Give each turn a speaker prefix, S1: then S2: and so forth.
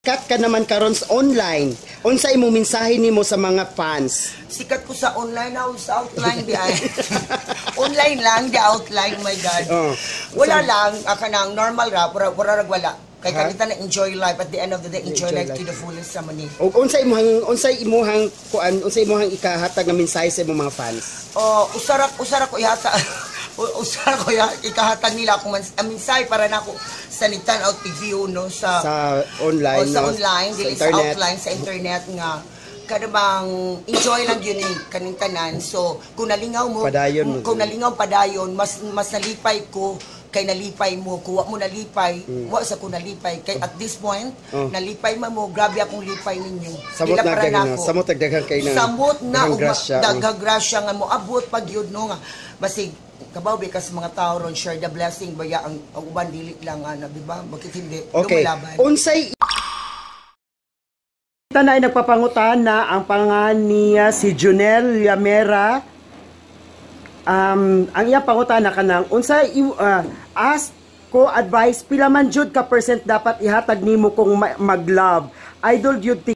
S1: sikat ka naman karon sa online. Unsa imong mensahe nimo sa mga fans?
S2: Sikat ko sa online now, sa outline di ay. Online lang, di outline, my God. Wala lang, kanang normal rap, wala kay kanita na enjoy life at the end of the day enjoy life to the fullest sa mani.
S1: Og unsay imuhang ikahatag nga mensahe sa imong mga fans?
S2: Usara ko ihata. Usara ko ikahatag nila akong mensahe para nako sa nitan out view no sa
S1: online
S2: sa online dili sa outline sa internet nga kada bang enjoy lang yun kaning tanan. So kung nalingaw mo padayon mas nalipay ko kay nalipay mo, kuha mo nalipay, wa sa ko nalipay. Kay at this point, nalipay mo, grabe akong lipay ninyo.
S1: Samot nagdaghang kay na.
S2: Samot na daghang grasya nga mo abot pag yun no nga. Basig kabaw bikas mga tao ron share the blessing baya ang uban dili lang ana, di ba? Bakit hindi?
S1: Okay. Unsay tanay nagpapangutan na ang pangan niya si Junel Yamera. Ang iya pangutana kanang unsay ask ko advice pila man jud ka percent dapat ihatag nimo kung mag-love idol jud